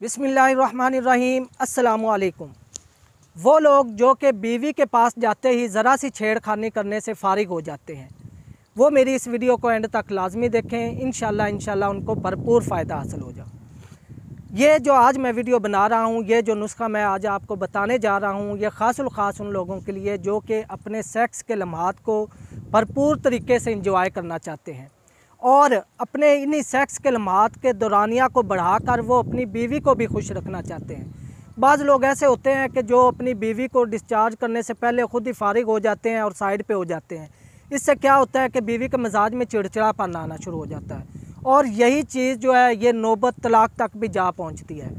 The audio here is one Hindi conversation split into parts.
बिस्मिल्लाहिर्रहमानिर्रहीम अस्सलाम वालेकुम। वो लोग जो कि बीवी के पास जाते ही ज़रा सी छेड़खानी करने से फारिग हो जाते हैं, वो मेरी इस वीडियो को एंड तक लाजमी देखें। इंशाल्लाह उनको भरपूर फ़ायदा हासिल हो जाए। ये जो आज मैं वीडियो बना रहा हूँ, ये जो नुस्खा मैं आज आपको बताने जा रहा हूँ, ये ख़ास उन लोगों के लिए जो कि अपने सेक्स के लम्हात को भरपूर तरीके से इंजॉय करना चाहते हैं और अपने इन्हीं सेक्स के लम्हात के दौरानिया को बढ़ाकर वो अपनी बीवी को भी खुश रखना चाहते हैं। बाज़ लोग ऐसे होते हैं कि जो अपनी बीवी को डिस्चार्ज करने से पहले ख़ुद ही फारिग हो जाते हैं और साइड पे हो जाते हैं। इससे क्या होता है कि बीवी के मिजाज में चिड़चिड़ापन आना शुरू हो जाता है और यही चीज़ जो है ये नौबत तलाक तक भी जा पहुंचती है,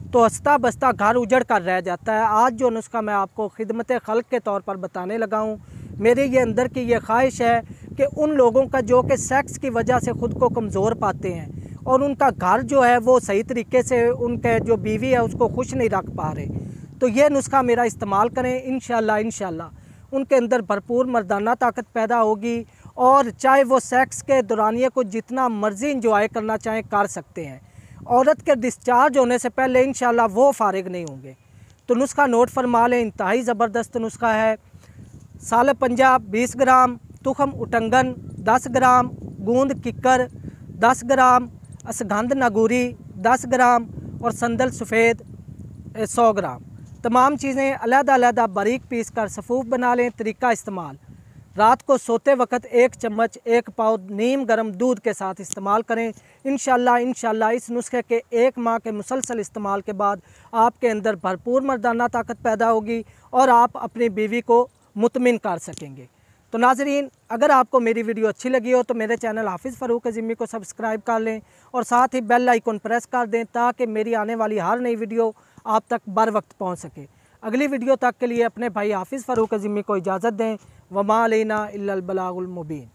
तो हंसता बसता घर उजड़ कर रह जाता है। आज जो नुस्खा मैं आपको खिदमत खल्क के तौर पर बताने लगा हूँ, मेरे ये अंदर की ये ख्वाहिश है कि उन लोगों का जो कि सेक्स की वजह से ख़ुद को कमज़ोर पाते हैं और उनका घर जो है वो सही तरीके से उनके जो बीवी है उसको खुश नहीं रख पा रहे, तो ये नुस्खा मेरा इस्तेमाल करें। इंशाल्लाह उनके अंदर भरपूर मर्दाना ताकत पैदा होगी और चाहे वो सेक्स के दौरानिए को जितना मर्ज़ी इंजॉय करना चाहें कर सकते हैं। औरत के डिस्चार्ज होने से पहले इंशाल्लाह वो फारिग नहीं होंगे। तो नुस्खा नोट फरमा लें, इंतहाई ज़बरदस्त नुस्खा है। सालह पंजाब 20 ग्राम, तुखम उटंगन 10 ग्राम, गूंद किक्कर 10 ग्राम, असगंध नागूरी 10 ग्राम और संदल सफ़ेद 100 ग्राम। तमाम चीज़ें अलग-अलग बारीक पीस कर सफ़ूफ बना लें। तरीका इस्तेमाल: रात को सोते वक्त 1 चम्मच 1 पाव नीम गर्म दूध के साथ इस्तेमाल करें। इंशाल्लाह इस नुस्खे के 1 माह के मुसलसल इस्तेमाल के बाद आपके अंदर भरपूर मर्दाना ताकत पैदा होगी और आप अपनी बीवी को मुतमिन कर सकेंगे। तो नाज़रीन, अगर आपको मेरी वीडियो अच्छी लगी हो तो मेरे चैनल हाफिज़ फारूक अज़ीमी को सब्सक्राइब कर लें और साथ ही बेल आइकन प्रेस कर दें ताकि मेरी आने वाली हर नई वीडियो आप तक बर वक्त पहुँच सके। अगली वीडियो तक के लिए अपने भाई हाफिज़ फारूक अज़ीमी को इजाज़त दें। वमा अलैना इल्लल बलागुल मुबीन।